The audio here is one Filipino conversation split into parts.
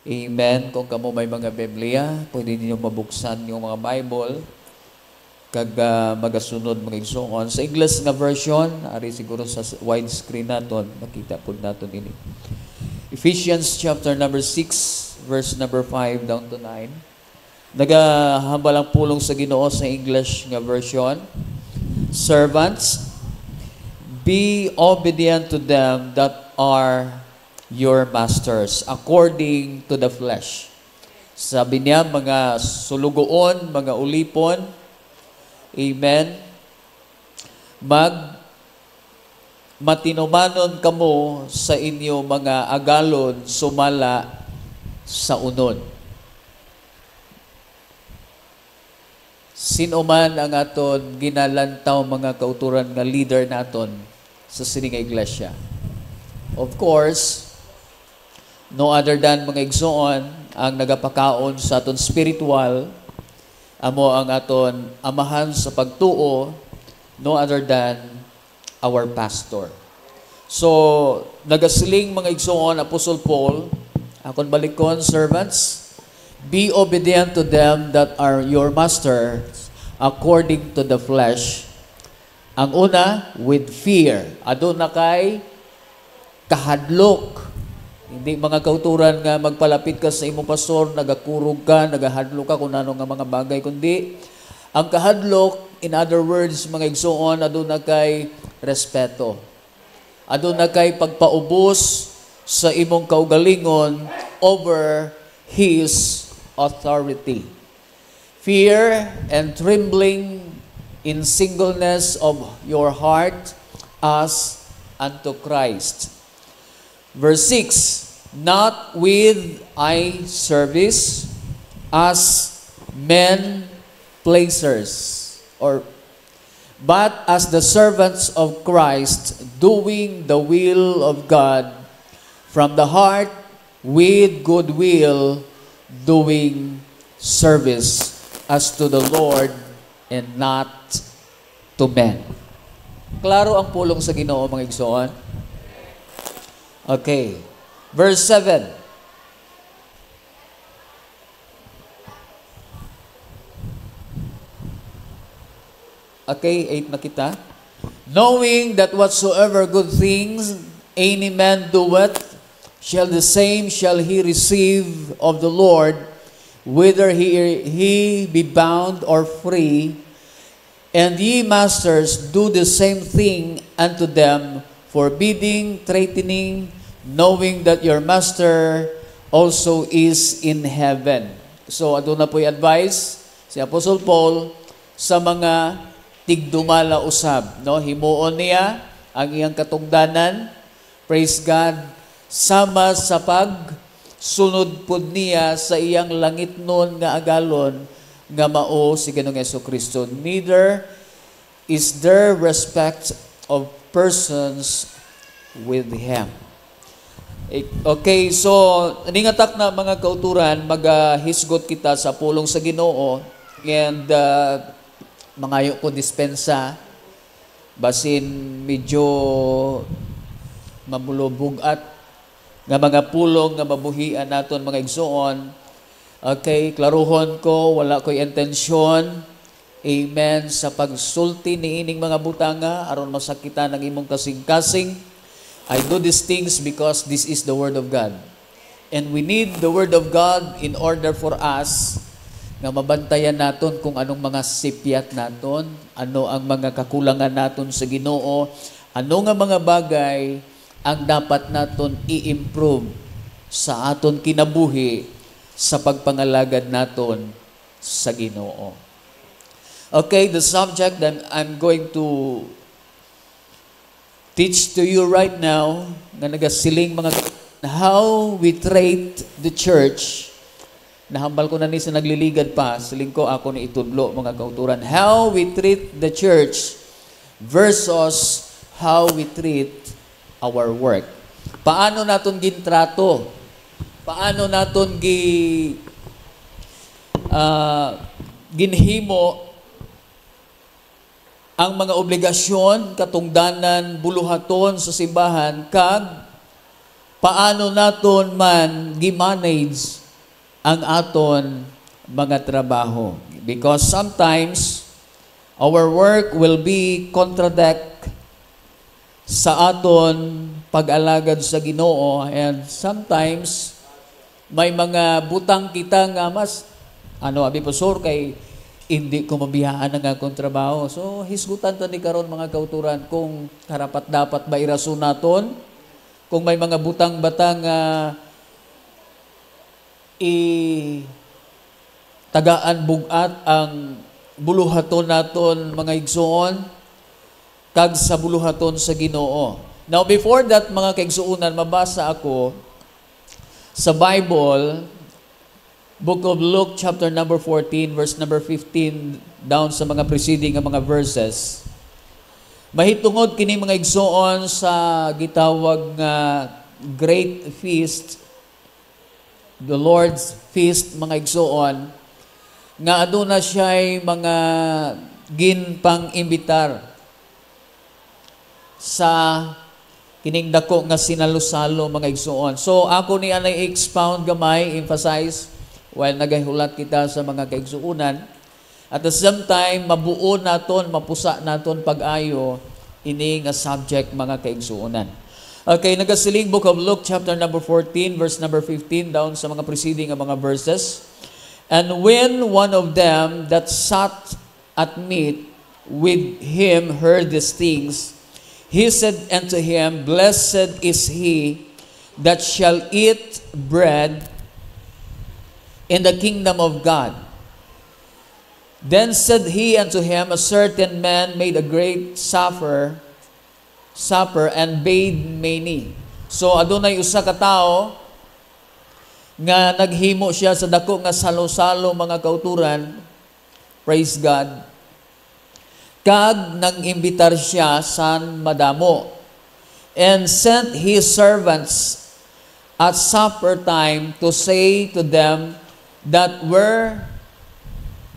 Amen. Kung kamo may mga Biblia, pwede niyo mabuksan yung mga Bible kag magasunod mga igsoon. Sa English nga version, ari siguro sa widescreen naton, makita po naton ini. Ephesians chapter number 6, verse number 5 down to 9. Nagahambal ang pulong sa Ginoo sa English nga version. Servants, be obedient to them that are your masters, according to the flesh. Sabi niya, mga sulugoon, mga ulipon, amen, matinumanon kamo sa inyo mga agalon sumala sa unod. Sino man ang aton ginalantaw mga kauturan nga leader naton sa sining iglesia? Of course, no other than mga igsoon ang nagapakaon sa aton spiritual, amo ang aton amahan sa pagtuo, no other than our pastor. So, nagasiling mga igsoon, Apostle Paul, akon balikon, servants, be obedient to them that are your masters according to the flesh. Ang una, with fear. Adun na kay kahadlok. Hindi mga kauturan nga magpalapit ka sa imong pastor, nagakurog ka, nagahadlok ka kung ano nga mga bagay, kundi ang kahadlok, in other words, mga igsoon, adun na kay respeto. Adun na kay pagpaubos sa imong kaugalingon over His authority. Fear and trembling in singleness of your heart as unto Christ. Verse 6, not with eye service as men pleasers, but as the servants of Christ, doing the will of God from the heart with good will, doing service as to the Lord and not to men. Klaro ang pulong sa Ginoo, mga igsoon? Okay. Verse 7. Okay, 8 na kita. Knowing that whatsoever good things any man doeth, the same shall he receive of the Lord, whether he be bound or free. And ye masters, do the same thing unto them, forbidding, threatening, knowing that your master also is in heaven. So, ato na po'y advice si Apostle Paul sa mga tigdumala usab. No? Himuon niya ang iyang katungdanan, praise God, sama sa pagsunod pod niya sa iyang langit nun nga agalon nga mao si Ginoong Jesucristo. Neither is there respect of persons with Him. Okay, so ningatak na mga kauturan, maghisgot kita sa pulong sa Ginoo and mangayo ko dispensa basin medyo mamulubugat nga mga pulong nga mabuhian naton mga igsoon. Okay, klaruhon ko, wala ko'y intensyon, amen, sa pagsulti ni ining mga butanga aron masakitan ng imong kasing-kasing. I do these things because this is the Word of God. And we need the Word of God in order for us nga mabantayan naton kung anong mga sipyat naton, ano ang mga kakulangan naton sa Ginoo, ano nga mga bagay ang dapat naton i-improve sa aton kinabuhi sa pagpangalagad naton sa Ginoo. Okay, the subject that I'm going to teach to you right now, nga nagasiling mga how we treat the church. Nahambal ko na ni sa nagliligad pa, siling ko ako ni itudlo mga kauturan. How we treat the church versus how we treat our work. Paano naton gintrato? Paano naton ginhimo ang mga obligasyon, katungdanan, buluhaton sa simbahan, kag paano naton man gi-manage ang aton mga trabaho. Because sometimes, our work will be contradict sa aton pag-alagad sa Ginoo, and sometimes may mga butang kita nga mas abi pastor kay hindi ko mabiyaan ang akong trabaho. So hisgutan ta ni karon mga kauturan kung karapat dapat ba irason naton, kung may mga butang-batang tagaan bugat ang buluhaton naton mga igsoon kag sa buluhaton sa Ginoo. Now before that mga kaigsuonan, mabasa ako sa Bible, Book of Luke chapter number 14 verse number 15 down sa mga preceding nga mga verses. Mahitungod kini mga igsoon sa gitawag nga Great Feast, the Lord's Feast mga igsoon, nga aduna siya'y mga ginpang-imbitar sa kining dako nga sinalo-salo mga igsoon. So ako ni anay expound gamay, emphasize while nagahulat kita sa mga kaigsuunan. At the same time, mabuo naton, mapusa naton pag-ayo ini nga subject mga kaigsuunan. Okay, nagasiling Book of Luke chapter number 14 verse number 15 down sa mga preceding nga mga verses. And when one of them that sat at meat with him heard these things, he said unto him, Blessed is he that shall eat bread in the kingdom of God. Then said he unto him, A certain man made a great supper and bade many. So adunay usa ka tawo nga naghimo siya sa dako nga salo-salo mga kauturan. Praise God. Kag nang-imbitar siya san madamo, and sent his servants at supper time to say to them that were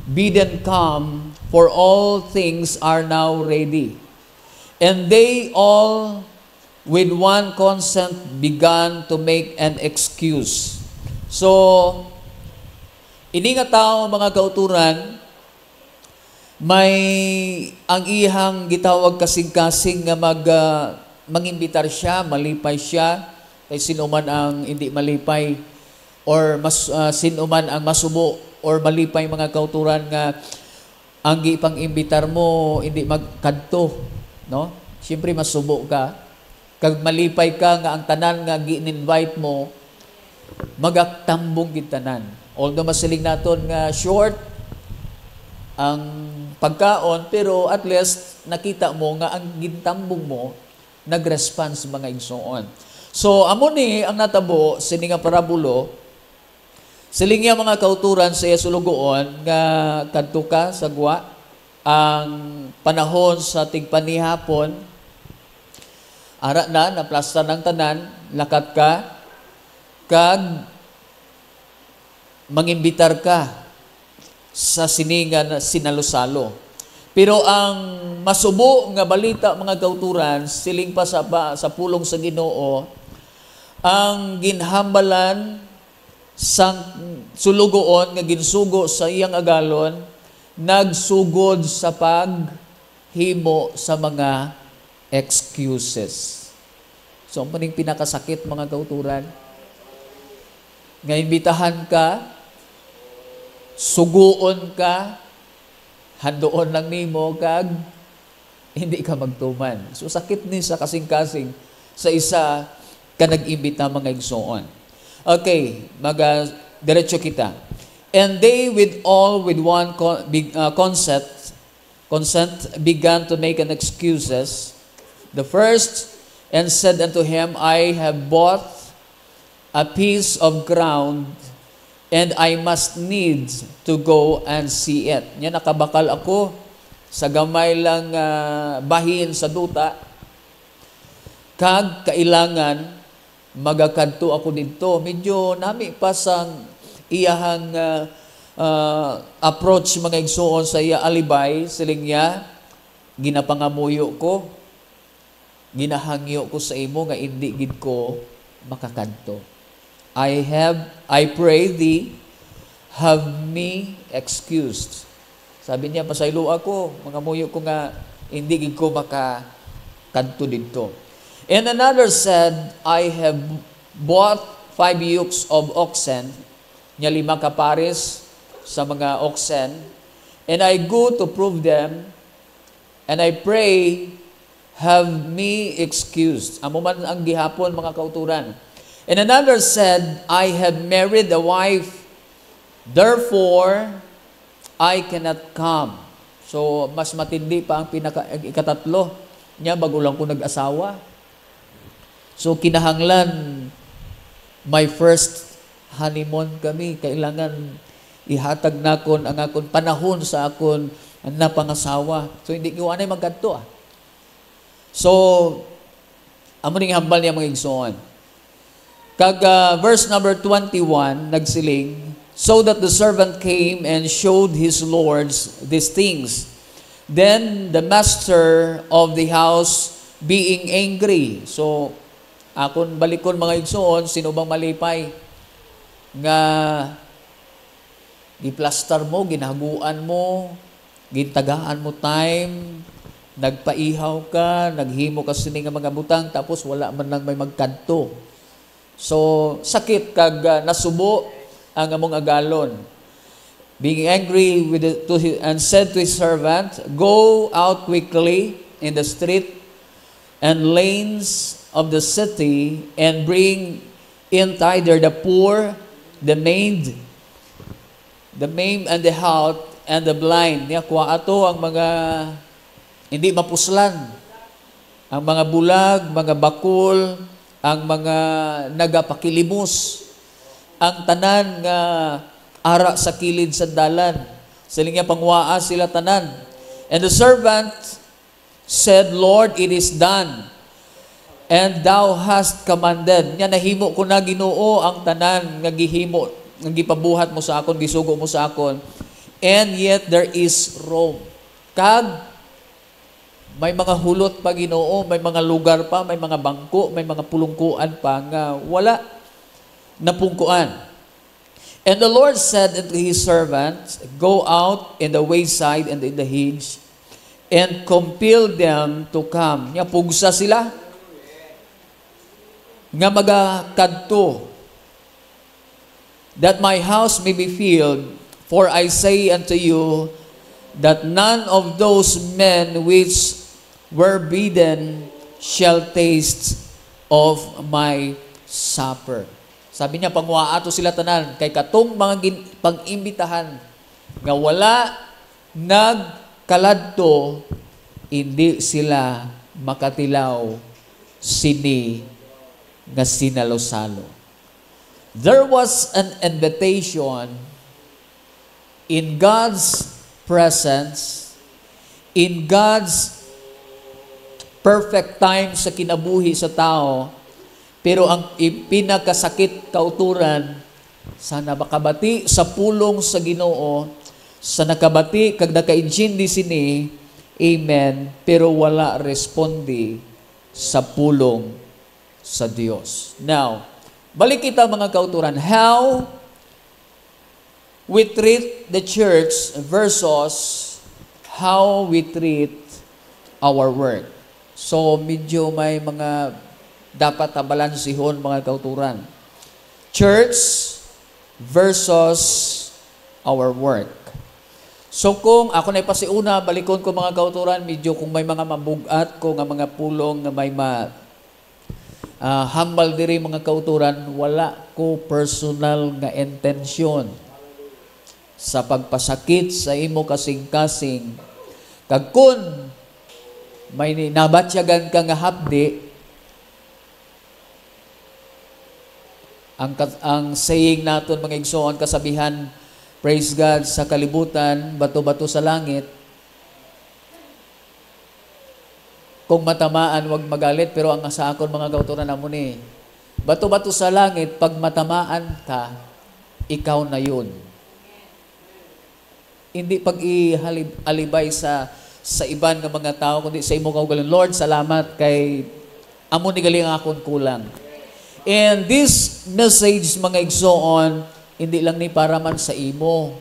bidden come, for all things are now ready. And they all with one consent began to make an excuse. So, ini nga tao mga kauturan, may ang ihang gitawag kasing-kasing nga mangimbitar siya, malipay siya, kay sino man ang hindi malipay, or sino man ang masubo, or malipay mga kauturan nga ang gipang-imbitar mo, hindi magkadto, no? Siyempre masubo ka, kag malipay ka nga ang tanan nga gi-invite mo, magaktambong gid tanan. Although masiling naton nga short ang pagkaon, pero at least nakita mo nga ang gintambong mo nag-response mga igsoon. So amo ni ang natabo sini nga parabulo, siling nga mga kauturan sa sulugoon nga kadto ka sa gwa ang panahon sa tigpanihapon, ara na plasta ng tanan, lakat ka kag mangimbitar ka sa siningan sinalo-salo. Pero ang masubo nga balita mga kauturan, siling pa sa pulong sa Ginoo, ang ginhambalan sang sulugoon nga ginsugo sa iyang agalon, nagsugod sa paghimo sa mga excuses. So, ang maning pinakasakit mga kauturan, nga imbitahan ka, suguon ka, handoon lang nimo kag hindi ka magtuman. So sakit ni sa kasing-kasing sa isa ka nag-imbita mga igsoon. Okay, diretso kita. And they with one consent began to make an excuses. The first, and said unto him, I have bought a piece of ground, and I must needs to go and see it. Nya nakabakal ako sa gamay lang bahin sa duta, kag kailangan magakadto ako dito. Medyo nami pa sang iyahang approach mga igsoon sa iya alibay, siling niya, ginapangamuyo ko, ginahangyo ko sa imo nga hindi gid ko makakadto. I pray thee, have me excused. Sabi niya, pasaylo ako, mga muyo ko nga, hindi gid ko makakadto dito. And another said, I have bought 5 yokes of oxen, nya 5 kapares sa mga oxen, and I go to prove them, and I pray, have me excused. Amo man ang gihapon, mga kauturan. And another said, I have married a wife, therefore I cannot come. So, mas matindi pa ang ikatatlo niya, bago lang ko nag-asawa. So, kinahanglan, my first honeymoon kami, kailangan ihatag na akon ang akon panahon sa akon napangasawa. So, hindi ko anay magkadto. So, amo ning hambal niya mga igsoon. Kag verse number 21, nagsiling, so that the servant came and showed his lords these things. Then the master of the house being angry. So, akon balikon mga igsoon, sino bang malipay nga giplastar mo, ginahaguan mo, gintagaan mo time, nagpaihaw ka, naghimo ka sini nga mga butang, tapos wala man lang may magkadto. So, sakit kag nasubo ang among agalon. Being angry and said to his servant, go out quickly in the street and lanes of the city and bring in thither the poor, the maimed and the halt and the blind. Niya kuha ato ang mga hindi mapuslan, ang mga bulag, mga bakul, ang mga nagapakilimos, ang tanan nga ara sa kilid sa dalan. Sila nga pangwaa sila tanan. And the servant said, Lord, it is done, and thou hast commanded. Nya nahimo ko na Ginoo ang tanan nga gihimo, nga gipabuhat mo sa akon, gisugo mo sa akon. And yet there is Rome. Kag may mga hulot pa Ginoo, may mga lugar pa, may mga bangko, may mga pulungkuan pa nga wala napungkuan. And the Lord said unto his servant, go out in the wayside and in the hedge, and compel them to come. Nga pugsa sila, nga magakadto, that my house may be filled, for I say unto you, that none of those men which were bidden shall taste of my supper. Sabi niya, pangwaato sila tanan, kay katong mga pag-imbitahan, nga wala nagkaladto, hindi sila makatilaw sini nga sinalo-salo. There was an invitation in God's presence, in God's perfect time sa kinabuhi sa tao, pero ang pinakasakit kauturan sa nakabati sa pulong sa Ginoo, sa nakabati kag nakainjindi sini, amen, pero wala respondi sa pulong sa Dios. Now, balik kita mga kauturan, how we treat the church versus how we treat our work. So, medyo may mga dapat balansihon mga kauturan. Church versus our work. So, kung ako na ipasiuna, balikon ko mga kauturan, medyo kung may mga mabugat ko nga mga pulong na may hambal diri mga kauturan, wala ko personal nga intensyon sa pagpasakit sa imo kasing-kasing. Kag kun may nabatyagan ka nga hapdi, ang saying naton mga igsoon, kasabihan, praise God, sa kalibutan, bato-bato sa langit. Kung matamaan, wag magalit, pero ang sa akon mga kauturan na mo ni, bato-bato sa langit, pag matamaan ka, ikaw na yun. Hindi pag i-alibay sa iban ng mga tao, kundi sa imo kaugaling, Lord, salamat kay amo ni galing akon kulang. And this message, mga igsoon, hindi lang ni para man sa imo.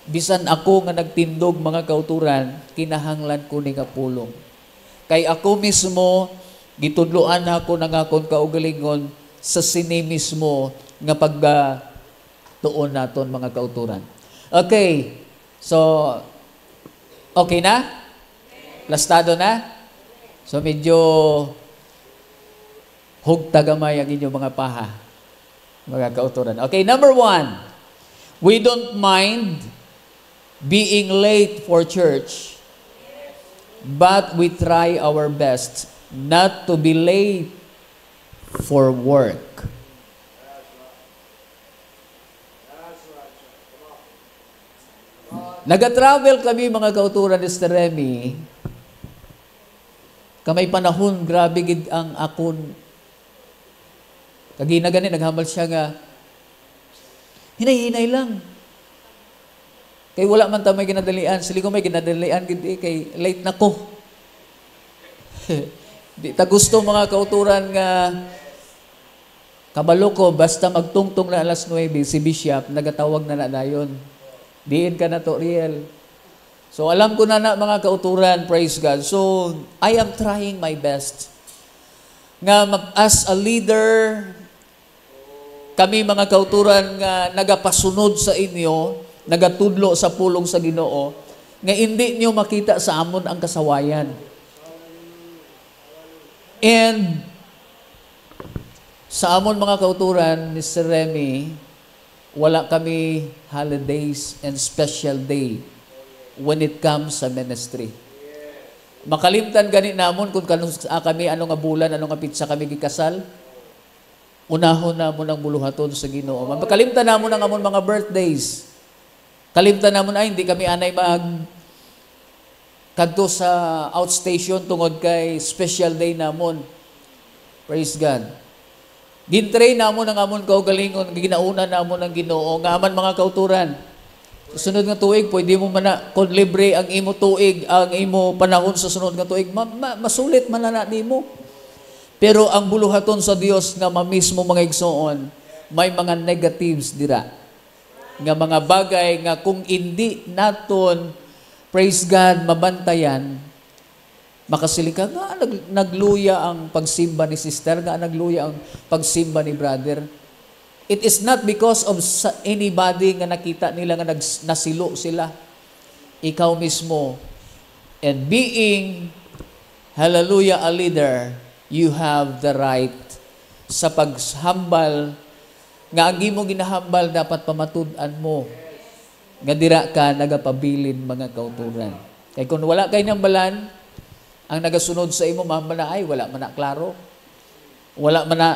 Bisan ako nga nagtindog, mga kauturan, kinahanglan ko ni kapulong. Kay ako mismo, gitudloan ako ng akong kaugalingon sa sini mismo nga pagtuon naton, mga kauturan. Okay, so, okay na? Plastado na? So medyo hugtagamay ang inyong mga paha, mga kauturan. Okay, number 1, we don't mind being late for church, but we try our best not to be late for work. Nag-travel kami, mga kauturan, Mr. Remy. Kamay panahon, grabe gid ang akon. Kagina gani, naghamal siya nga, hinay-hinay lang. Kay wala man ta may ginadalian. Sili ko may ginadalian, kay late na ko. Di ta gusto, mga kauturan, nga kabalo ko, basta magtungtong na alas 9, si Bishop, nagatawag na dayon. Diin ka na to, real. So, alam ko na mga kauturan, praise God. So, I am trying my best. Nga, as a leader, kami, mga kauturan, nga nagapasunod sa inyo, nagatudlo sa pulong sa Ginoo, nga hindi niyo makita sa amon ang kasawayan. And, sa amon, mga kauturan, Mr. Remy, wala kami holidays and special day when it comes sa ministry. Makalimtan gani namon kung kami ano nga bulan, ano nga pitsa kami gikasal. Unahon namon ang buluhaton sa Ginoo. Makalimtan namon ang amon mga birthdays. Kalimtan namon ay hindi kami anay kadto sa outstation tungod kay special day namon. Praise God. Gintrain namon ang amon kaugalingon, ginauna namon ang Ginoo, nga aman, mga kauturan. Sunod nga tuig, pwede mo man na, kung libre ang imo tuig, ang imo panahon sa sunod nga tuig, masulit man na nimo. Pero ang buluhaton sa Dios nga mamismo, mga igsoon, may mga negatives dira. Nga mga bagay nga kung hindi naton, praise God, mabantayan, makasilika nga nagluya ang pagsimba ni sister, nga nagluya ang pagsimba ni brother. It is not because of anybody nga nakita nila nga nasilo sila. Ikaw mismo. And being, hallelujah, a leader, you have the right sa paghambal, nga ang imo ginahambal dapat pamatud-an mo. Nga dira ka nagapabilin, mga kauturan. Kaya kung wala kay nambalan, ang nagasunod sa imo, mamana ay wala man na klaro. Wala man na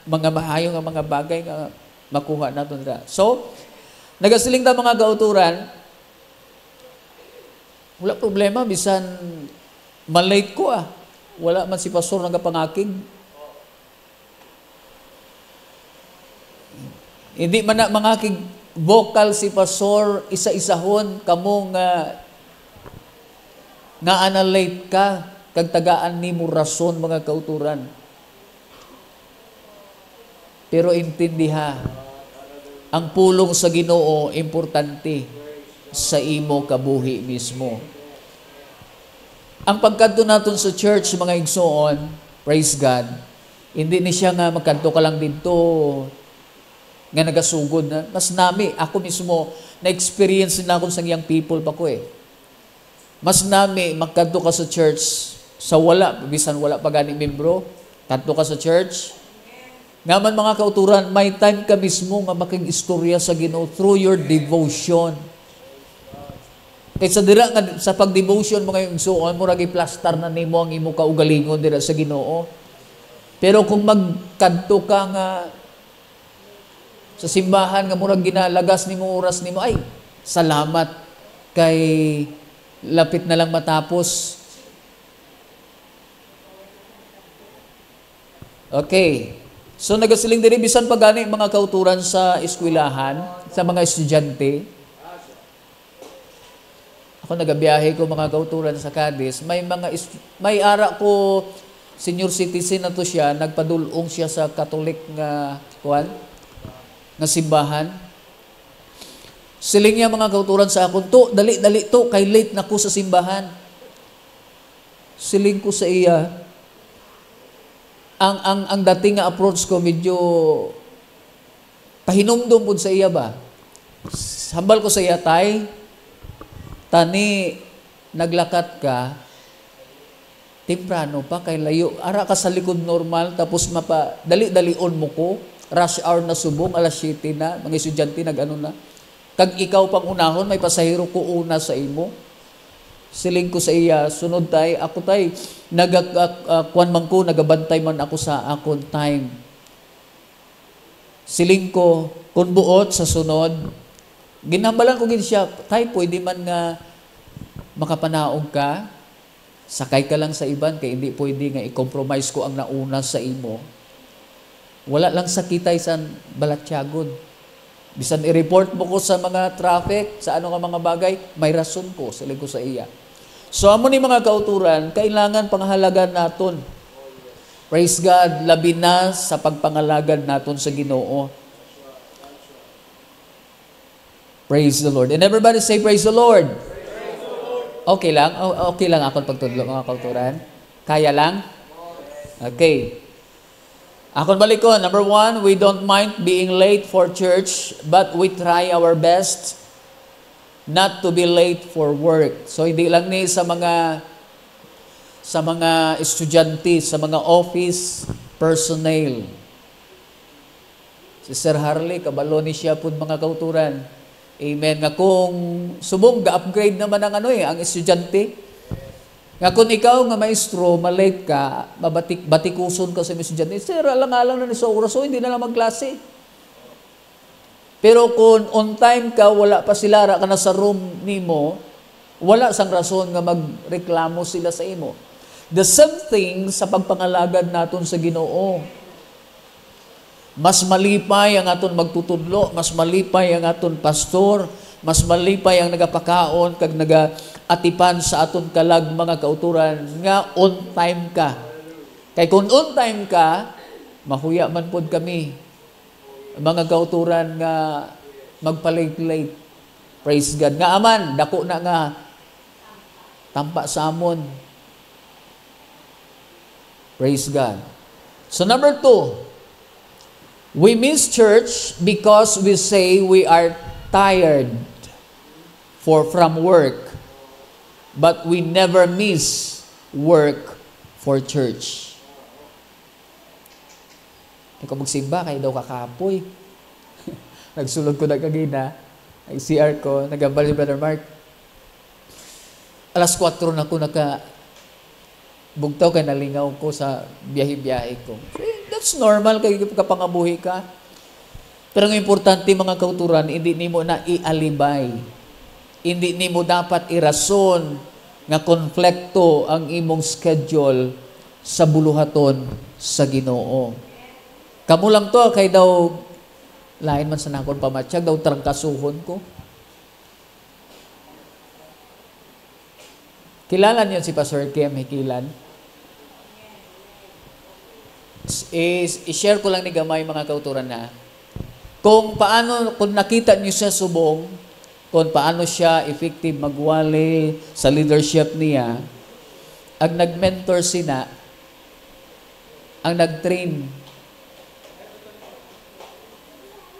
mga mahayong nga mga bagay nga makuha naton ra. So, nagasiling ta, mga kauturan, wala problema, bisan malate ko wala man si pastor nagapangakig. Hindi man na mangakig vocal si pastor, isa-isahon kamo nga analate ka, kag tagaan nimo rason, mga kauturan. Pero intindiha, ang pulong sa Ginoo importante sa imo kabuhi mismo. Ang pagkadto naton sa church, mga igsoon, praise God, hindi ni siya nga magkadto ka lang dito nga nagasugod na. Mas nami, ako mismo, na-experience na akong sa young people pa ko Mas nami, magkadto ka sa church, sa wala, bisan wala pa gani membro, kadto ka sa church. Ngaman, mga kauturan, may time ka mismo nga makig-istorya sa Ginoo through your devotion. Kaysa dira nga sa pag-devotion, mga igsoon, murag i-plaster na nimo ang imo kaugalingon dira sa Ginoo. Pero kung magkadto ka nga sa simbahan nga murag ginalagas nimo oras nimo, ay salamat kay lapit na lang matapos. Okay. So nagasiling diri bisan pa gani, mga kauturan, sa eskwelahan, sa mga estudyante. Ako nagabiyahe ko, mga kauturan, sa Cadiz. May ara ko senior citizen na to siya, nagpadulong siya sa Catholic nga simbahan. Siling niya mga kauturan sa akon, to, dali to, kay late na ko sa simbahan. Siling ko sa iya, ang dating nga approach ko, medyo pahinumdum po sa iya ba? Hambal ko sa iya, tay, tani, naglakat ka, temprano pa, kay layo, ara ka sa likod normal, tapos dali-dalion mo ko, rush hour na subong, alas 7 na, mga estudyante nag-ano na, kag ikaw pang unahon, may pasahero ko una sa imo. Siling ko sa iya, sunod tay, ako tay, kuan man ko, nagabantay man ako sa akon time. Siling ko, kung buot sa sunod, ginambalan ko gid siya, tay, pwede man nga makapanaog ka, sakay ka lang sa iban, kay hindi pwede nga i-compromise ko ang nauna sa imo. Wala lang sakitay sa balatsyagon. Bisan i-report mo ko sa mga traffic, sa ano nga mga bagay, may rason ko, siling ko sa iya. So, amo ni mga kauturan, kailangan panghalagan naton. Praise God, labi na sa pagpangalagad naton sa Ginoo. Praise the Lord. And everybody say, praise the Lord. Okay lang? Okay lang akong pagtudlo, mga kauturan? Kaya lang? Okay. Akon balik ko, number 1, we don't mind being late for church, but we try our best not to be late for work. So, hindi lang ni sa mga estudyante, sa mga office personnel. Si Sir Harley, kabalo ni siya po mga kauturan. Amen. Nga kung subong, ga-upgrade naman ang estudyante. Nga kung ikaw nga maestro, malate ka, batikuson ka sa mga estudyante, sir, alang-alang na ni sa oras, so hindi na lang magklase. Pero kung on time ka, wala pa sila, ka na sa room nimo, wala sang rason nga magreklamo sila sa imo. The same thing sa pagpangalagad naton sa Ginoo. Mas malipay ang aton magtutudlo, mas malipay ang aton pastor, mas malipay ang nagapakaon kag nagaatipan sa aton kalag mga kauturan nga on time ka. Kay kung on time ka, mahuya man pod kami mga kauturan nga magpalate-late. Praise God. Nga aman, dako na nga tampa sa amon. Praise God. So number 2, we miss church because we say we are tired from work, but we never miss work for church. Ikaw magsimba, kayo daw kakapoy. Nagsulod ko na kagina, ay CR ko, nagambal si Brother Mark. Alas 4 na ko bugtaw kay nalingaw ko sa biyahe-biyahe ko. That's normal kay kapangabuhi ka. Pero ang importante mga kauturan, hindi nimo na ialibay. Hindi nimo dapat irason nga konflikto ang imong schedule sa buluhaton sa Ginoo. Kamu lang to, kay daw, lain man sa nakon pamatsyag, daw trangkasuhon ko. Kilala niyo si Pastor Kim Hikilan? I-share ko lang ni gamay mga kauturan na kung nakita niyo siya subong, kung paano siya effective magwali sa leadership niya, ang nag-mentor sina, ang nag-train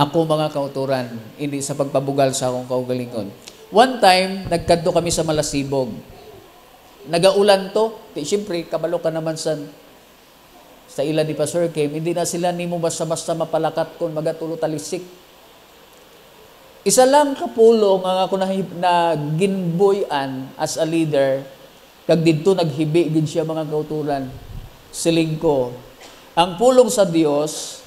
ako mga kauturan, hindi sa pagpabugal sa akong kaugalingon. One time, nagkadto kami sa Malasibog. Nagaulan to, siyempre, kabalo ka naman sa ila ni Pastor Kim, hindi na sila nimo basta-basta mapalakat kung magatulo talisik. Isa lang kapulong ang ako na ginboyan as a leader, kag didto naghibi gid siya mga kauturan. Siling ko, ang pulong sa Dios,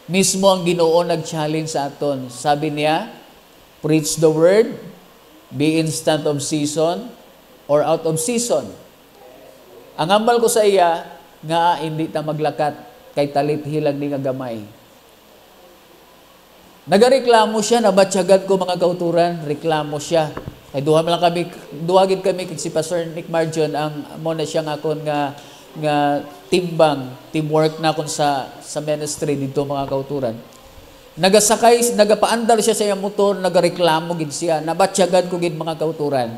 mismo ang Ginoo nag-challenge sa aton. Sabi niya, preach the word, be instant of season or out of season. Ang hambal ko sa iya, nga hindi ta maglakat kay talit hilang ni nga gamay. Nagareklamo siya, nabatsyagan ko mga kauturan, reklamo siya. Kay duhagid kami kay si Pastor Nick Marjon ang mo na siya nga kon nga nga timbang, teamwork na kon sa ministry dito mga kauturan. Nagasakay, nagapaandar siya sa iyang motor, nagareklamo gid siya, nabatyagad ko gid mga kauturan.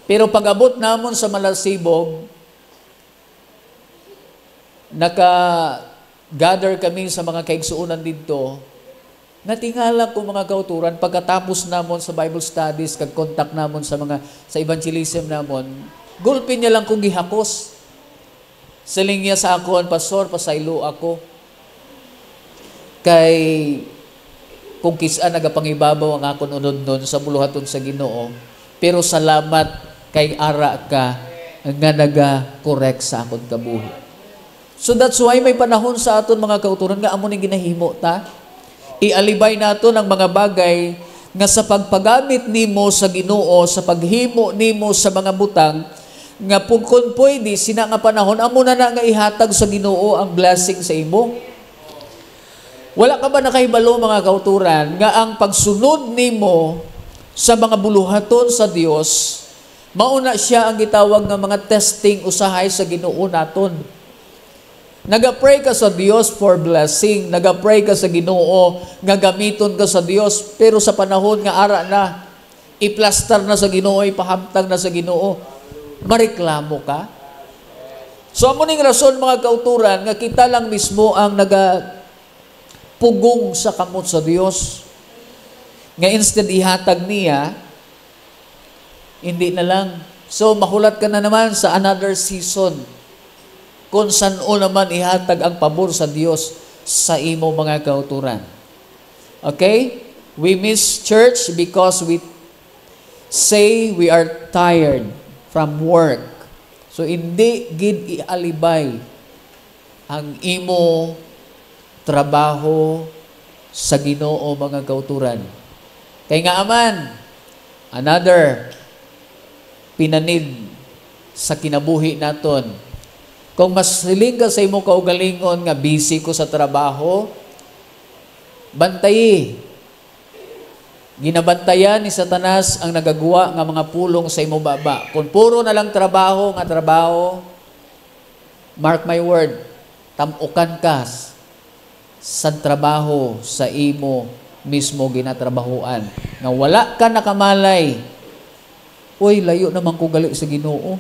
Pero pag-abot namon sa Malasibog, naka-gather kami sa mga kaigsuunan dito, natingala ko mga kauturan, pagkatapos namon sa Bible studies, kag-contact namon sa evangelism namon, gulpin niya lang kong gihakos. Saling niya sa akon, Pastor, pasaylo ako. Kay kung kisa nagapangibabaw ang akon unod nun sa buluhaton sa Ginoo, pero salamat kay ara ka nga naga-correct sa akon kabuhi. So that's why may panahon sa aton mga kauturan nga amo ning ginahimo ta. Ialibay naton ang mga bagay nga sa pagpagamit nimo sa Ginoo, sa paghimo nimo sa mga butang, nga kung pwede, sina nga panahon, amo na nga ihatag sa Ginoo ang blessing sa imo. Wala ka ba nakahibalo mga kauturan nga ang pagsunod nimo sa mga buluhaton sa Dios, mauna siya ang gitawag nga mga testing usahay sa Ginoo naton. Nagapray ka sa Dios for blessing, nagapray ka sa Ginoo nga gamiton ka sa Dios, pero sa panahon nga ara na, iplastar na sa Ginoo, ipahamtang na sa Ginoo, mareklamo ka. So amo ning rason mga kauturan nga kita lang mismo ang pugong sa kamot sa Dios. Nga instead ihatag niya, hindi na lang. So mahulat ka na naman sa another season kung saan o naman ihatag ang pabor sa Dios sa imo mga kauturan. Okay? We miss church because we say we are tired from work. So hindi gid ialibay ang imo trabaho sa Ginoo mga kauturan. Kay nga aman, another pinanid sa kinabuhi naton. Kung mas hiling ka sa imo kaugalingon nga busy ko sa trabaho, bantayi. Ginabantayan ni Satanas ang nagagawa nga mga pulong sa imo baba. Kung puro na lang trabaho, mark my word, tamukan ka sa trabaho sa imo mismo ginatrabahuan. Nga wala ka nakamalay, uy, layo naman ko gali sa Ginoo.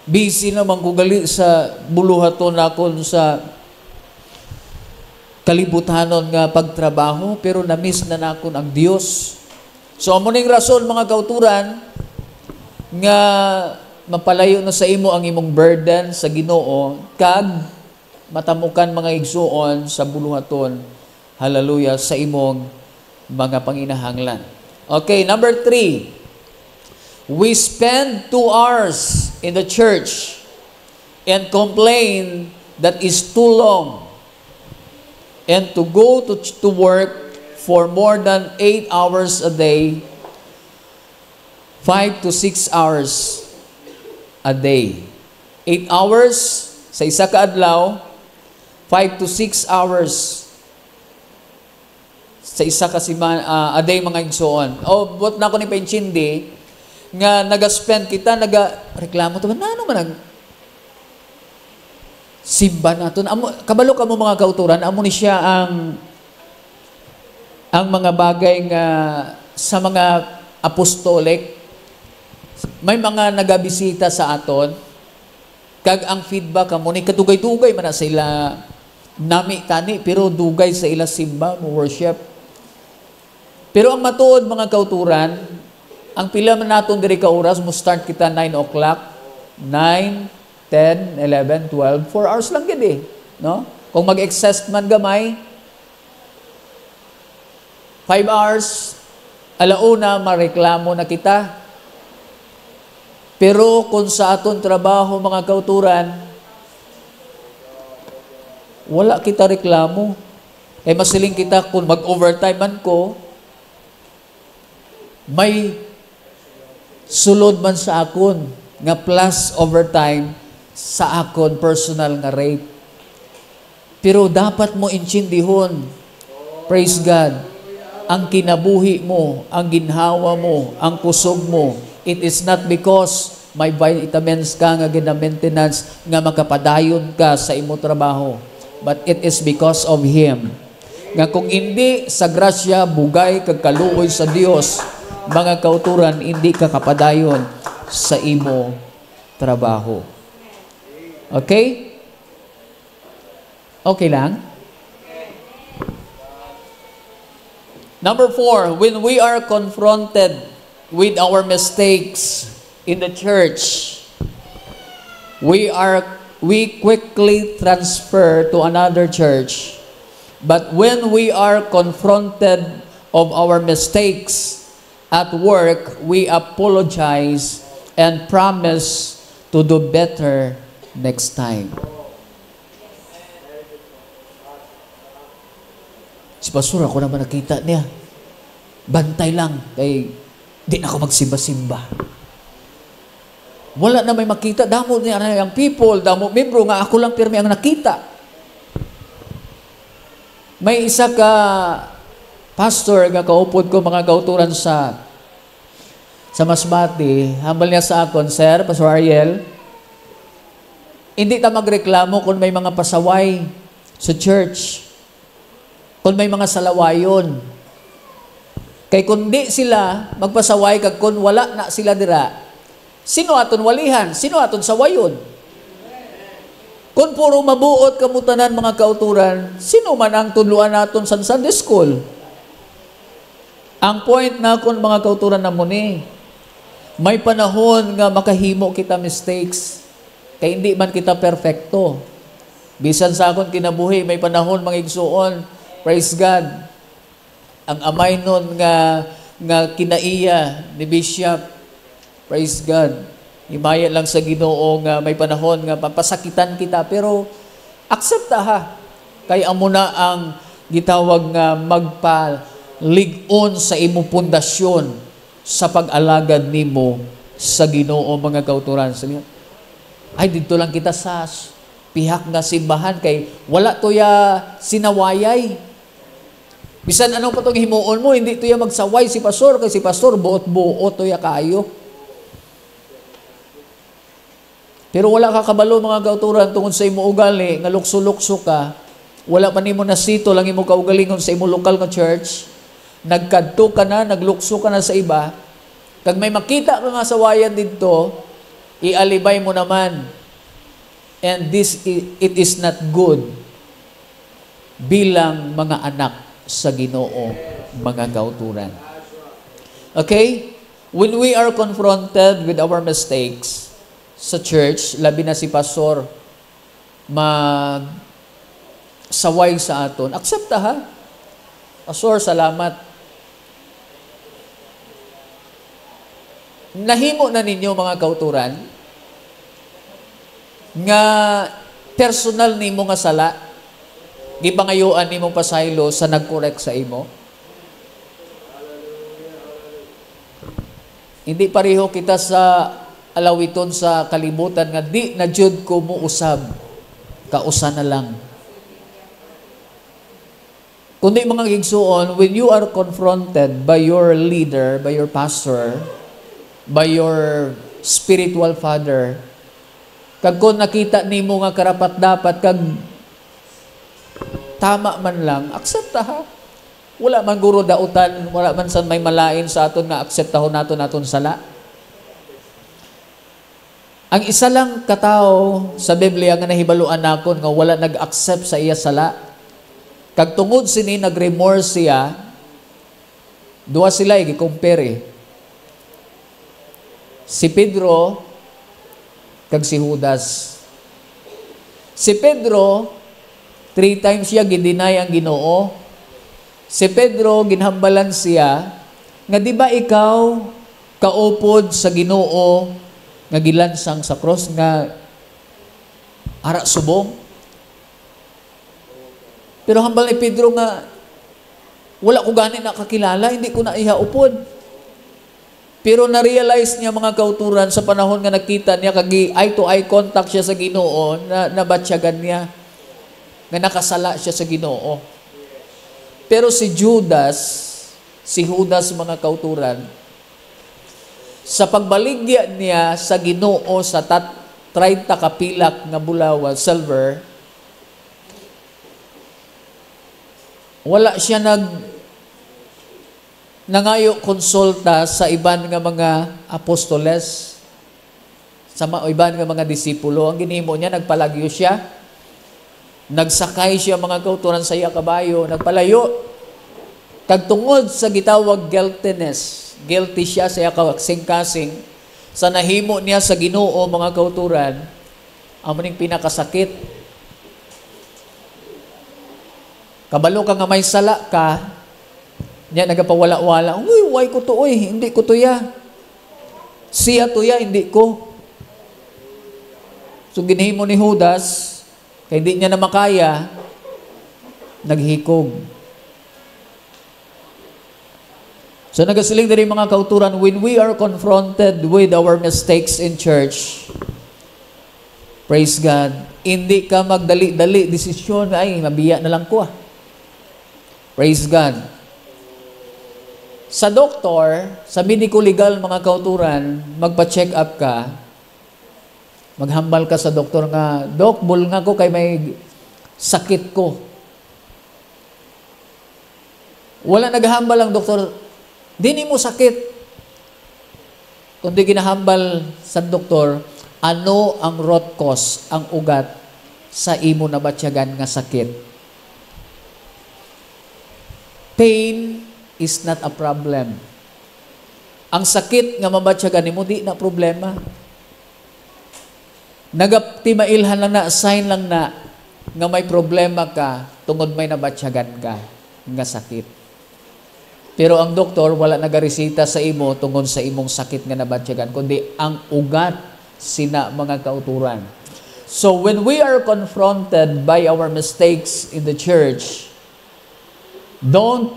Busy naman ko gali sa buluhaton nakon sa kalibutanon nga pagtrabaho, pero na-miss na nakon ang Dios. So, amo ning rason mga kauturan nga mapalayo na sa imo ang imong burden sa Ginoo, kag matamukan mga igsuon sa buluhaton, hallelujah, sa imong mga panginahanglan. Okay, number 3. We spend 2 hours in the church and complain that is too long, and to go to work for more than 8 hours a day, 5 to 6 hours a day. 8 hours sa isa ka adlaw, 5 to 6 hours sa isa ka a day mga igsoon. O, but na ko ni Penchindi, nga nag-spend kita, nag-reklamo ito, na ano man ang simba nato. Kabalo ka mo mga kauturan, amo ni siya ang mga bagay nga sa mga apostolic, may mga nagabisita sa aton, kag ang feedback amo ni kadugay-dugay man na sila nami-tani, pero dugay sa ila simba, worship. Pero ang matuod mga kauturan, ang pila man naton diri ka oras, mo start kita 9 o'clock, 9, 10, 11, 12, 4 hours lang gid eh, no? Kung mag-excess man gamay, 5 hours, alauna mareklamo na kita. Pero kung sa aton trabaho mga kauturan, wala kita reklamo. Masiling kita kung mag-overtime man ko, may sulod man sa akon nga plus overtime sa akon personal nga rate. Pero dapat mo intindihon, praise God, ang kinabuhi mo, ang ginhawa mo, ang kusog mo, it is not because may vitamins ka nga gina-maintenance nga makapadayon ka sa imo trabaho. But it is because of Him. Nga kung hindi sa grasya, bugay, kag kaluoy sa Dios, mga kauturan, hindi ka kapadayon sa imo trabaho. Okay? Okay lang? Number 4, when we are confronted with our mistakes in the church, we quickly transfer to another church. But when we are confronted of our mistakes at work, we apologize and promise to do better next time. Si Pastor, ako naman nakita niya. Bantay lang. Kay di na ako magsimba-simba. Wala na may makita. Damo niya ang people, damo membro nga ako lang pirmi ang nakita. May isa ka pastor nga kaupod ko mga kauturan sa Masbate. Hambal niya sa akon, Sir, Pastor Ariel, hindi ta magreklamo kung may mga pasaway sa church. Kung may mga salawayon. Kay kung di sila magpasaway, kag kung wala na sila dira, sino aton walihan? Sino aton sawayon? Kung puro mabuot kamutanan mga kauturan, sino man ang tuluan naton sa Sunday School? Ang point na kung mga kauturan na muni, may panahon nga makahimo kita mistakes, kay hindi man kita perfecto. Bisan sa akon kinabuhi, may panahon mga igsuon, praise God. Ang amay nun nga kinaiya ni Bishop, praise God. Himaya lang sa Ginoo nga may panahon nga papasakitan kita, pero aksepta ha. Kay amo na ang gitawag nga magpalig-on sa imo pundasyon sa pag-alagad nimo sa Ginoo mga kauturan. Sabi, ay dito lang kita sa pihak nga simbahan kay wala to ya sinawayay. Bisan anong patong himuon mo, hindi to ya magsaway si pastor, kay si pastor buot-buot to ya kayo. Pero wala ka kabalo mga kauturan tungod sa imo ugali, nga lukso-lukso ka, wala pa nimo nasito lang imo kaugalingon sa imo lokal nga church, nagkadto ka na, naglukso ka na sa iba, kag may makita ka nga sawayan dito, ialibay mo naman. And it is not good bilang mga anak sa Ginoo, mga kauturan. Okay? When we are confronted with our mistakes sa church, labi na si pastor saway sa aton, aksepta ha. Pastor, salamat. Nahimo na ninyo mga kauturan nga personal nimo nga sala, gipangayuan nimo pasaylo sa nagkorek sa imo. Hindi pareho kita sa alawiton sa kalibutan nga di na jud ko mo usab, kausa na lang. Kundi mga igsuon, when you are confronted by your leader, by your pastor, by your spiritual father, kag kung nakita nimo nga karapat dapat kag tama man lang, aksepta ha. Wala man guro dautan, wala man san may malain sa aton nga akseptahon naton sala. Ang isa lang katao sa Biblia nga nahibaluan nakon nga wala nag-accept sa iya sala. Kag tungod sini nag-remorse siya, duwa sila i-compare. Si Pedro kag si Judas. Si Pedro 3 times siya gidinay ang Ginoo. Si Pedro ginhambalan siya nga di ba ikaw kaupod sa Ginoo nga gilansang sa cross nga ara subong. Pero hambal ni Pedro nga wala ko gani nakakilala, hindi ko na ihaupod. Pero na-realize niya mga kauturan sa panahon nga nakita niya kag eye-to-eye contact siya sa Ginoo, na nabatsyagan niya nga nakasala siya sa Ginoo. Pero si Judas mga kauturan, sa pagbaligya niya sa Ginoo sa 30 kapilak nga bulawa, silver, wala siya nangayo konsulta sa iban nga mga apostoles, sa iban nga mga disipulo. Ang ginhimo niya, nagpalagyo siya, nagsakay siya mga kauturan sa iya kabayo, nagpalayo, kagtungod sa gitawag guiltiness, guilty siya sa iya kasing-kasing, sa nahimo niya sa Ginoo mga kauturan, amo ning pinakasakit. Kabalo ka nga may sala ka, niya nagapawala-wala, uy, why ko to, uy, hindi ko to ya. Siya to ya, hindi ko. So ginhimo ni Judas, kaya hindi niya na makaya, naghikog. So nagasiling na rin mga kauturan, when we are confronted with our mistakes in church, praise God, hindi ka magdali-dali, desisyon, ay, mabiya na lang ko. Praise God. Sa doktor, sa medico-legal mga kauturan, magpa-check up ka, maghambal ka sa doktor nga, Dok, bulnga ko kay may sakit ko. Wala naghambal ang doktor, dini mo sakit. Kundi ginahambal sa doktor, ano ang root cause, ang ugat sa imo na batyagan nga sakit. Pain is not a problem. Ang sakit nga mabatyagan nimo di na problema. Nagaptimailhan lang na, sign lang na nga may problema ka tungod may nabatyagan ka nga sakit. Pero ang doktor wala nagaresita sa imo tungod sa imong sakit nga nabatyagan, kundi ang ugat sina mga kauturan. So when we are confronted by our mistakes in the church, don't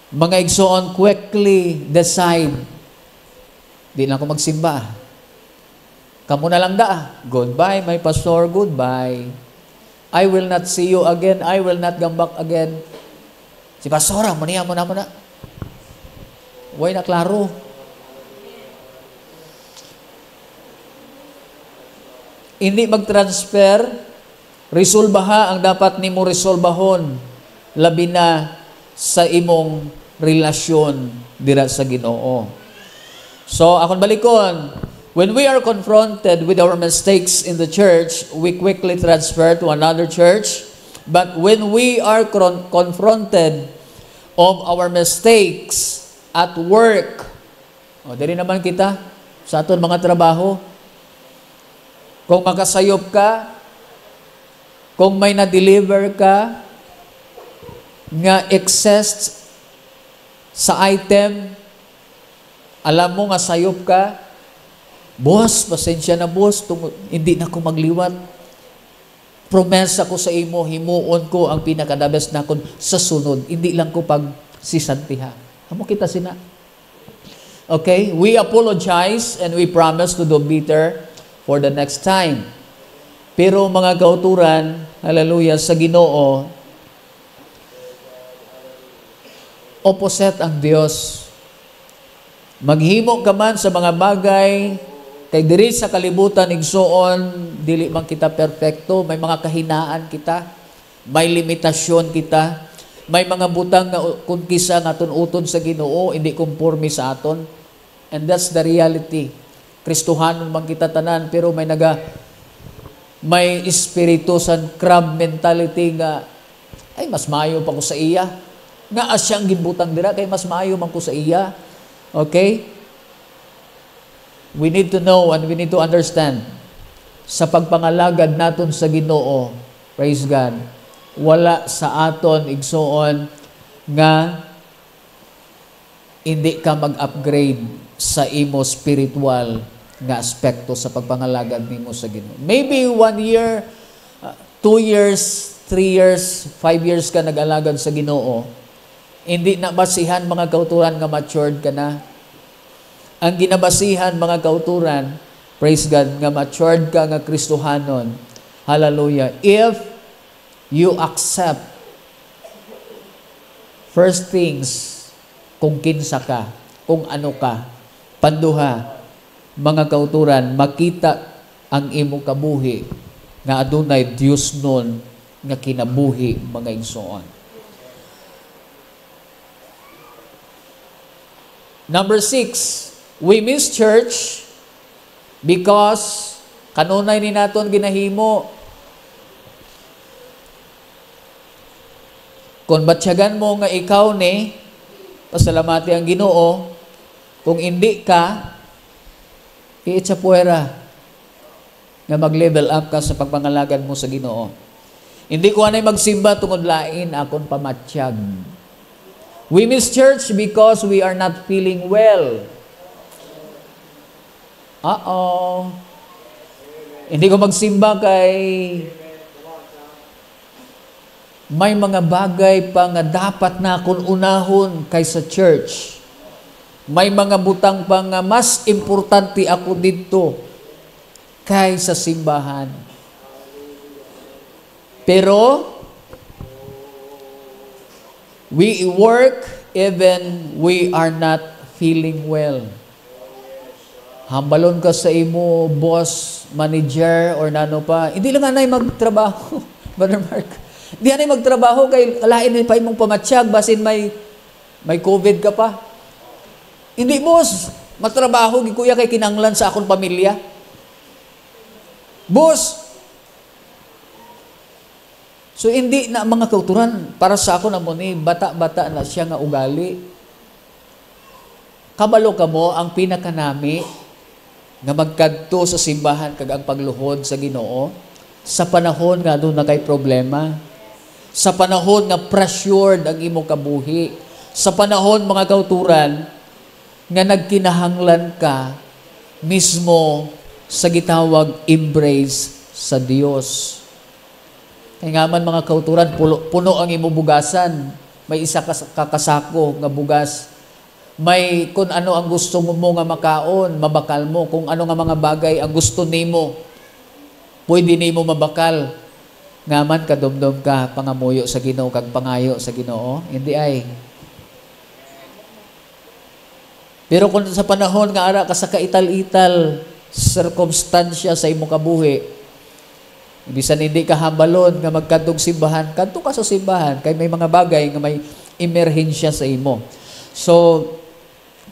mga igsoon quickly decide, di na ako magsimba. Kamu na lang da. Goodbye, my pastor, goodbye. I will not see you again. I will not come back again. Si pastora, maniya mo na. Way na klaro. Hindi mag-transfer, resolbaha ang dapat nimo resolbahon, labi na sa imong relasyon dira sa Ginoo. So, akong balikon, when we are confronted with our mistakes in the church, we quickly transfer to another church. But when we are confronted of our mistakes at work, diri naman kita sa aton mga trabaho, kung makasayop ka, kung may na-deliver ka, nga excess sa item, alam mo nga sayop ka, boss, pasensya na boss, hindi na ko magliwat. Promesa ko sa imo, himuon ko ang pinakadabes na kon sa sunod. Hindi lang ko pag sisantiha. Amo kita sina. Okay? We apologize and we promise to do better for the next time. Pero mga kauturan, hallelujah, sa Ginoo, opposite ang Dios. Maghimo ka man sa mga bagay, kay diri sa kalibutan, igsoon, dili man kita perfecto, may mga kahinaan kita, may limitasyon kita, may mga butang nga kung kisa nga tun-uton sa Ginoo, hindi kumporme sa aton. And that's the reality. Kristohanon man kita tanan, pero may espiritu sa crab mentality nga, ay, mas maayo pa ko sa iya. Nga asyang ginbutang dira, kay mas maayo man ko sa iya. Okay? We need to know and we need to understand, sa pagpangalagad naton sa Ginoo, praise God, wala sa aton igsoon nga hindi ka mag-upgrade sa imo spiritual nga aspekto sa pagpangalagad nimo sa Ginoo. Maybe 1 year, 2 years, 3 years, 5 years ka nag-alagad sa Ginoo, hindi na basihan mga kauturan nga matured ka na. Ang ginabasihan mga kauturan, praise God, nga matured ka nga Kristohanon, hallelujah, if you accept First things, kung kinsa ka, kung ano ka, panduha, mga kauturan, makita ang imo kabuhi nga adunay Dios nun nga kinabuhi mga igsoon. Number 6, we miss church because kanunay ni naton ginahimo. Kung batsyagan mo nga ikaw ni, pasalamati ang Ginoo, kung hindi ka, iitsapuera nga mag-level up ka sa pagpangalagad mo sa Ginoo. Hindi ko anay magsimba tungod lain akon pamatsyag. We miss church because we are not feeling well. Hindi ko magsimba kay may mga bagay pa nga dapat na akong unahon kaysa church. May mga butang pa nga mas importante ako dito kaysa simbahan. Pero, we work even we are not feeling well. Hambalon ka sa imo, boss, manager, or nano pa. Hindi lang anay magtrabaho, Brother Mark. Hindi anay magtrabaho kay kalain pa imong pamatsyag, basin may COVID ka pa. Hindi, boss. Matrabaho, gikuya kay kinanglan sa akong pamilya. Boss. So, hindi na mga kauturan, para sa ako na mo ni, bata-bata na siya nga ugali. Kabalo ka mo, ang pinakanami, nga magkadto sa simbahan kag ang pagluhod sa Ginoo, sa panahon nga doon na kay problema, sa panahon nga pressured ang imong kabuhi, sa panahon mga kauturan, nga nagkinahanglan ka mismo sa gitawag embrace sa Dios. Kaya nga man mga kauturan, puno ang imo bugasan. May isa kakasako nga bugas. May kung ano ang gusto mo nga makaon, mabakal mo. Kung ano nga mga bagay ang gusto nimo, pwede nimo mabakal. Nga man kadumdum ka, pangamuyo sa Ginoo, kag pangayo sa Ginoo. Hindi ay. Pero kung sa panahon nga ara ka sa kaital-ital, circumstansya sa imo kabuhi, bisan hindi ka hambalon nga magkadtog simbahan, kadto ka sa simbahan kay may mga bagay nga may emerhensya sa imo. So,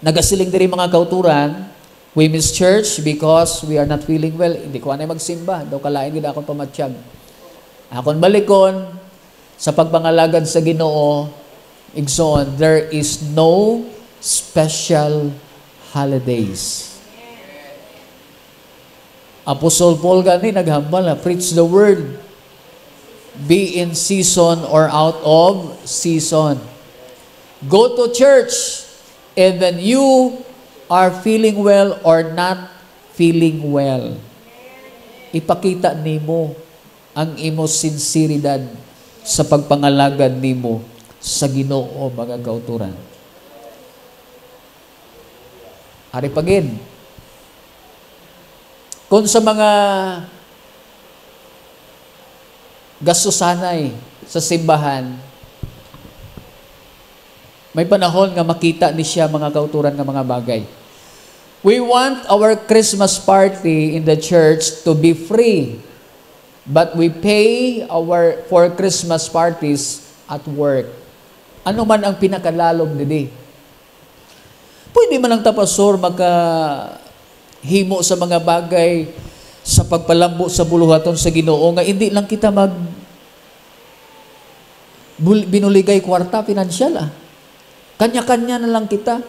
nagasiling diri mga kauturan, we miss church because we are not feeling well. Hindi ko anay magsimba, daw kalain gid akong pamatsyag. Akon balikon sa pagpangalagad sa Ginoo, igsoon, there is no special holidays. Apostle Paul gani naghambal na, preach the word. Be in season or out of season. Go to church even you are feeling well or not feeling well. Ipakita nimo ang imo sinseridad sa pagpangalagad nimo sa Ginoo mga kauturan. Ari pagin. Kung sa mga gastusanay sa simbahan, may panahon nga makita ni siya mga kauturan nga mga bagay. We want our Christmas party in the church to be free, but we pay for Christmas parties at work. Ano man ang pinakalalom didi? Pwede man ang tapasor himo sa mga bagay sa pagpalambo sa buluhaton sa Ginoo nga hindi lang kita binuligay kwarta pinansyal Kanya-kanya na lang kita.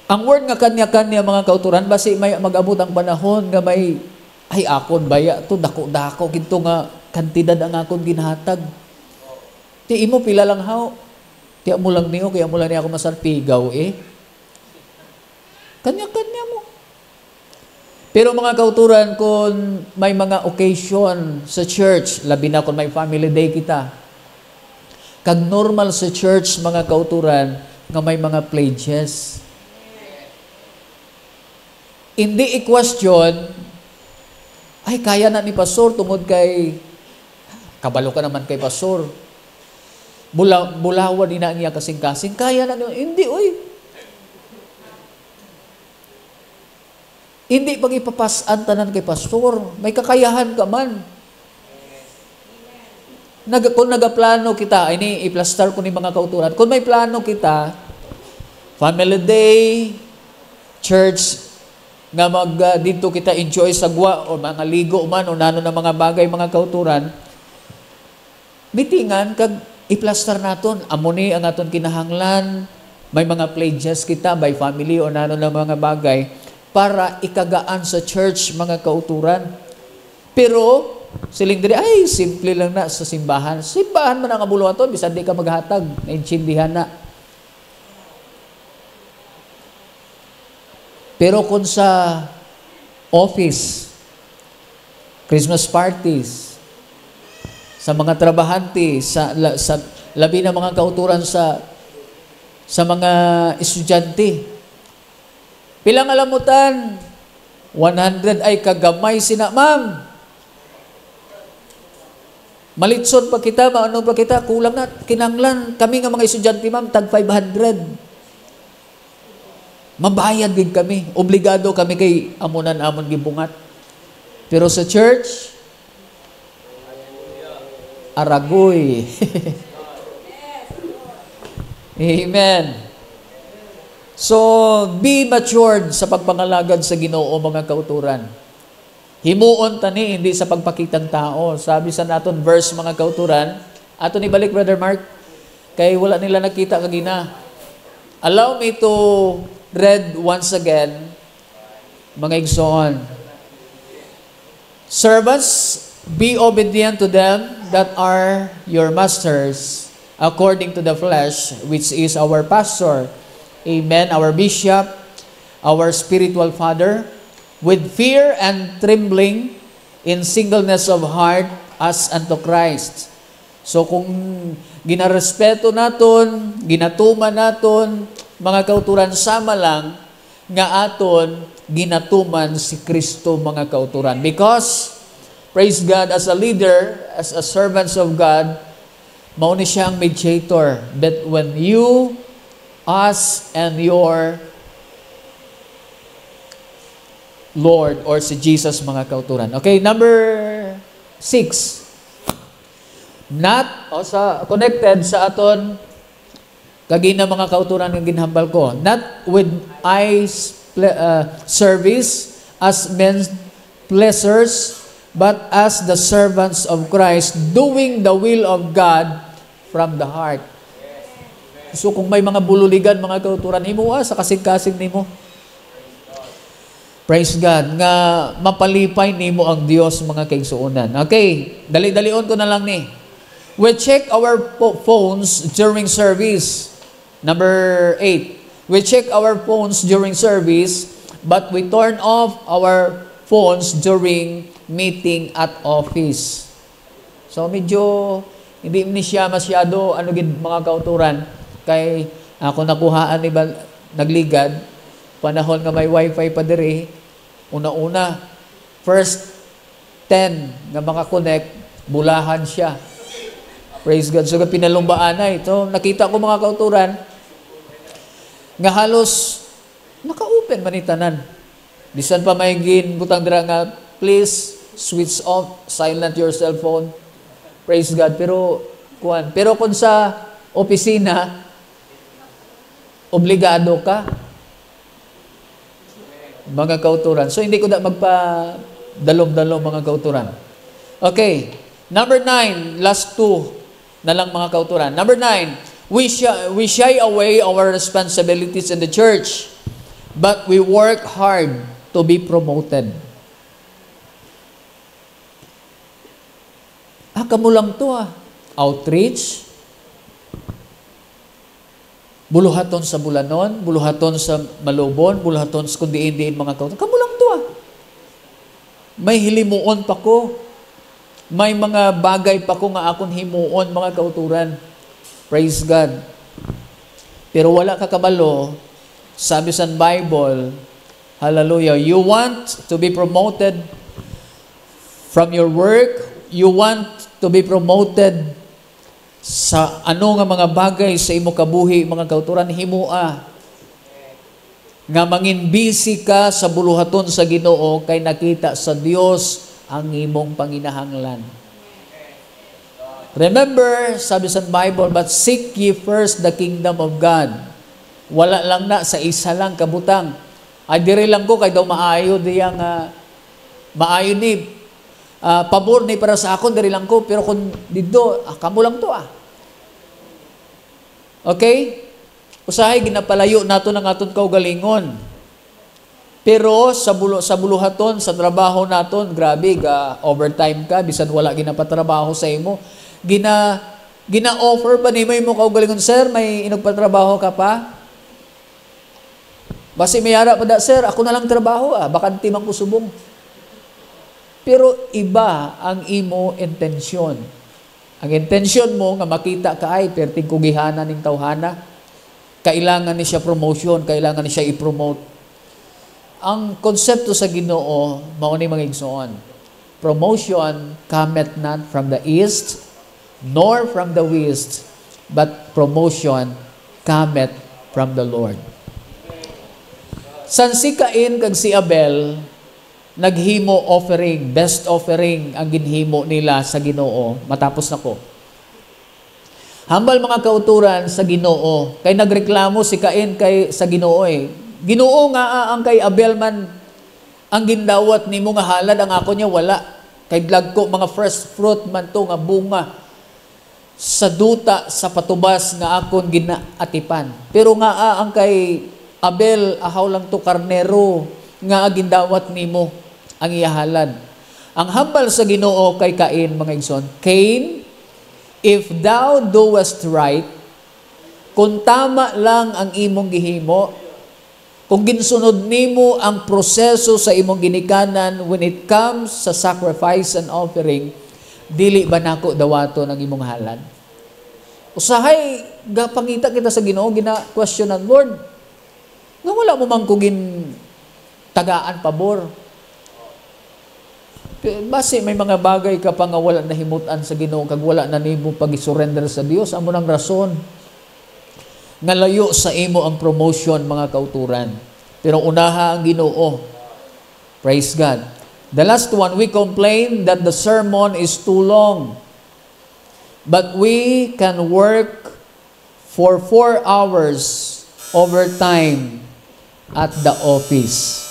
Ang word nga kanya-kanya mga kauturan basi may mag-abot ang panahon nga may ay akon baya to dako-dako kinto nga kantidad ang akon ginhatag. Ti imo pila lang haw. Ti amo lang niyo kaya mo lang ni ako masarpigaw Kanya-kanya mo. Pero mga kauturan, kung may mga occasion sa church, labi na kung may family day kita, kag normal sa church, mga kauturan, nga may mga pledges. Hindi i-question, ay kaya na ni Pastor, tungod kay, kabalo ka naman kay Pastor. Bulawan ina niya kasing-kasing. Kaya na niyo. Hindi, oy. Hindi pag ipapasan tanan kay pastor. May kakayahan ka man. Kung nagaplano kita, ini i-plaster ko ni mga kauturan. Kung may plano kita, family day, church, nga dito kita enjoy sa gwa, o mga ligo man, o nano na mga bagay, mga kauturan, bitingan, kag i-plaster naton, amuni ang aton kinahanglan, may mga pledges kita, by family, o nano na mga bagay, para ikagaan sa church, mga kauturan. Pero, siling diri, ay, simple lang na sa simbahan. Simbahan man ang abuluhan to, bisan di ka maghatag, naintindihan na. Pero kung sa office, Christmas parties, sa mga trabahante, sa labi na mga kauturan sa mga estudyante, pilang alamutan, 100 ay kagamay sina, ma'am. Malitson pa kita, maano pa kita, kulang na, kinanglan. Kami nga mga estudyante, ma'am, tag 500. Mabayad din kami. Obligado kami kay amunan-amon gibungat. Pero sa church, aragoy. Amen. So, be matured sa pagpangalagad sa Ginoo, mga kauturan. Himuon tani, hindi sa pagpakitang tao. Sabi sa naton verse, mga kauturan, ato ni balik, Brother Mark, kay wala nila nakita kagina. Allow me to read once again, mga igsoon. Servants, be obedient to them that are your masters, according to the flesh, which is our pastor. Amen. Our bishop, our spiritual father, with fear and trembling, in singleness of heart, as unto Christ. So kung ginarespeto naton, ginatuman naton, mga kauturan, sama lang nga aton ginatuman si Kristo, mga kauturan. Because, praise God, as a leader, as a servants of God, mao ni siyang mediator. That when you, us, and your Lord, or si Jesus, mga kauturan. Okay, number 6. Connected sa aton kagina, mga kauturan ng ginhambal ko. Not with eyes service as men's pleasures, but as the servants of Christ, doing the will of God from the heart. So kung may mga bululigan, mga kauturan, himuha sa kasing-kasing nimo. Praise God, nga mapalipay nimo ang Dios, mga kaigsuonan. Okay, dali-dalion ko na lang ni. We check our phones during service. Number 8. We check our phones during service, but we turn off our phones during meeting at office. So medyo hindi ni siya masyado mga kauturan, kay ako nakuhaan ni nagligad panahon nga may wifi pa diri. Una-una, first 10 nga maka-connect, bulahan siya. Praise God. So, pinalumbaan na ito. Nakita ko, mga kauturan, nga halos naka-open manitanan. Bisan pa may butang dira nga, please switch off, silent your cell phone. Praise God. Pero kung sa opisina, obligado ka, mga kauturan. So, hindi ko na magpa-dalom-dalom, mga kauturan. Okay. Number 9, last 2 na lang, mga kauturan. Number 9, we shy away our responsibilities in the church, but we work hard to be promoted. Kamo lang to outreach, buluhaton sa Bulanon, buluhaton sa Malubon, buluhaton sa kundiin-diin, mga kauturan. Kamo lang to May hilimuon pa ko. May mga bagay pa ko nga akong himuon, mga kauturan. Praise God. Pero wala ka kabalo, sabi sa Bible, hallelujah, you want to be promoted from your work, you want to be promoted sa ano nga mga bagay sa imo kabuhi, mga kauturan, himua nga mangin busy ka sa buluhaton sa Ginoo kay nakita sa Dios ang imong panginahanglan. Remember, sabi sa Bible, but seek ye first the kingdom of God. Wala lang na sa isa lang kabutang. Ay diri lang ko kay daw maayo diyang maayo ni pabor ni para sa akon diri lang ko, pero kung didto kamo lang to Okay? Usahay ginapalayo nato ng aton kaugalingon. Pero sa buluhaton, sa trabaho naton, grabe overtime ka bisan wala ginapatrabaho sa imo. Gina-offer pa nimo imo kaugalingon, sir, may inugpatrabaho ka pa? Basi mayara pa da, sir, ako na lang trabaho bakanti man ko subong. Pero iba ang imo intensyon. Ang intensyon mo nga makita ka ay perting kugihanan ning tawhana. Kailangan ni siya promotion, kailangan ni siya i-promote. Ang konsepto sa Ginoo mao ni mga igsoon. Promotion cometh not from the east nor from the west, but promotion cometh from the Lord. San si Cain kag si Abel naghimo offering, best offering ang ginhimo nila sa Ginoo matapos nako. Hambal mga kauturan sa Ginoo, kay nagreklamo si Cain kay sa Ginoo Ginoo nga ang kay Abel man ang gindawat nimo nga halad, ang ako niya wala. Kay dagko mga first fruit man to nga bunga sa duta sa patubas nga akon ginaatipan. Pero nga ang kay Abel ahaw lang to karnero nga gindawat nimo ang iyahalad. Ang hambal sa Ginoo kay Cain, mga igsoon, Cain, if thou doest right, kung tama lang ang imong gihimo, kung ginsunod nimo ang proseso sa imong ginikanan when it comes sa sacrifice and offering, dili ba nako dawato ng imong halad? Usahay, gapangita kita sa Ginoo, gina-questionan, Lord, nga wala mo man kugin tagaan pabor. Base may mga bagay ka pa nga wala nahimutan sa Ginoo kag wala na nimo pag-surrender sa Dios, amo nang rason nga layo sa imo ang promotion, mga kauturan. Pero unaha ang Ginoo. Praise God. The last one, we complain that the sermon is too long. But we can work for 4 hours overtime at the office.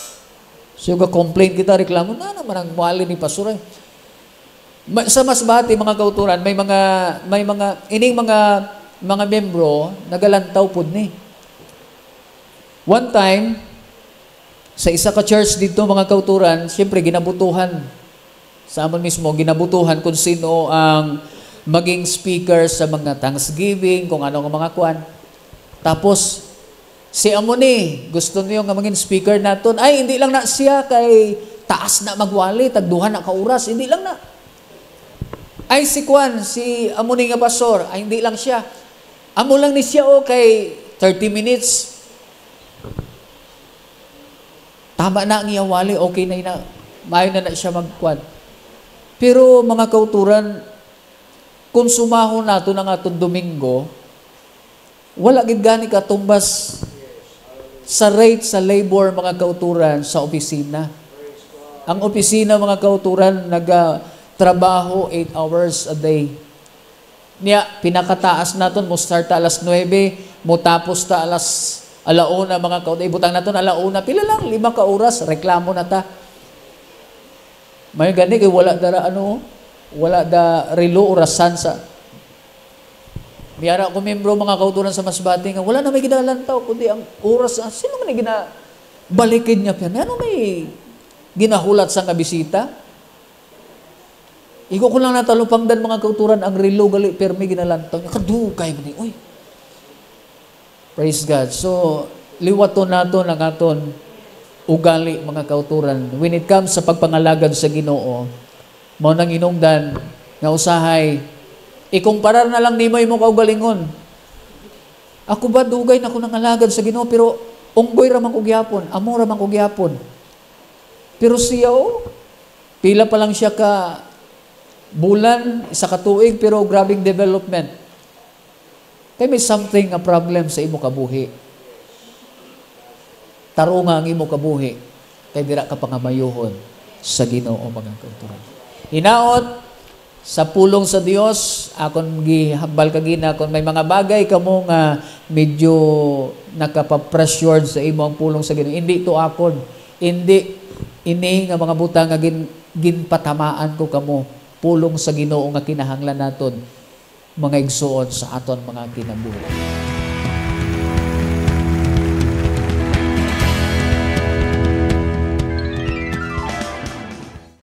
So, complain kita, reklamo, na naman ang wali ni pastor. Sa Masbate, mga kauturan, may mga membro, nagalantaw po ni. One time, sa isa ka church dito, mga kauturan, siyempre, ginabutuhan. Sa amon mismo, ginabutuhan kung sino ang maging speaker sa mga Thanksgiving, kung ano ang mga kwan. Tapos, si Amoni, gusto niyo nga maging speaker naton. Ay, hindi lang na siya kay taas na magwali, tagduhan na kauras. Hindi lang na. Ay, si Kwan, si Amoni nga pastor, ay hindi lang siya. Amo lang ni siya kay 30 minutes. Tama na ang iyawali, okay na ina. Mayo na siya magkwan. Pero mga kauturan, kung sumahon nato ng atong Domingo, wala gid gani katumbas sa rate sa labor, mga kauturan, sa opisina. Ang opisina, mga kauturan, nagtrabaho 8 hours a day. Niya, pinakataas naton, mo start alas 9, mo tapos ta alas 1:00, mga kauturan. Ibutang naton 1:00, pila lang, 5 ka oras, reklamo na ta. May gani, kay wala da relo, orasan sa biyara ko membro, mga kauturan sa Masbate nga wala na may ginalantaw kundi ang oras. Sino man ginabalikin niya pa? Ano may ginahulat sa nga bisita? Iko ko lang natalupangdan, mga kauturan, ang relo gali permi ginalantaw niya. Kadugay man ni. Uy. Praise God. So, liwaton nato ang aton ugali, mga kauturan. When it comes sa pagpangalagad sa Ginoo, mao nang inungdan nga usahay ikumparar na lang nimo imong kaugalingon. Ako ba dugay na ko nangalagad sa Ginoo, pero unggoy ra man ko gyapon, amo ra man ko gyapon. Pero siya pila pa lang siya ka bulan, isa ka tuig, pero grabing development. Kay may something nga problem sa imo kabuhi. Tarunga ang imo kabuhi. Kay dira ka pangamayuhon sa Ginoo mga kauturan. Hinaot sa pulong sa Dios, akon gihambal kagina kung may mga bagay kamo nga medyo nakapapressured sa imo ang pulong sa Ginoo. Hindi to akon. Hindi ini nga mga butang nga ginpatamaan ko kamo. Pulong sa Ginoo nga kinahanglan naton mga igsuon sa aton mga kinabuhi.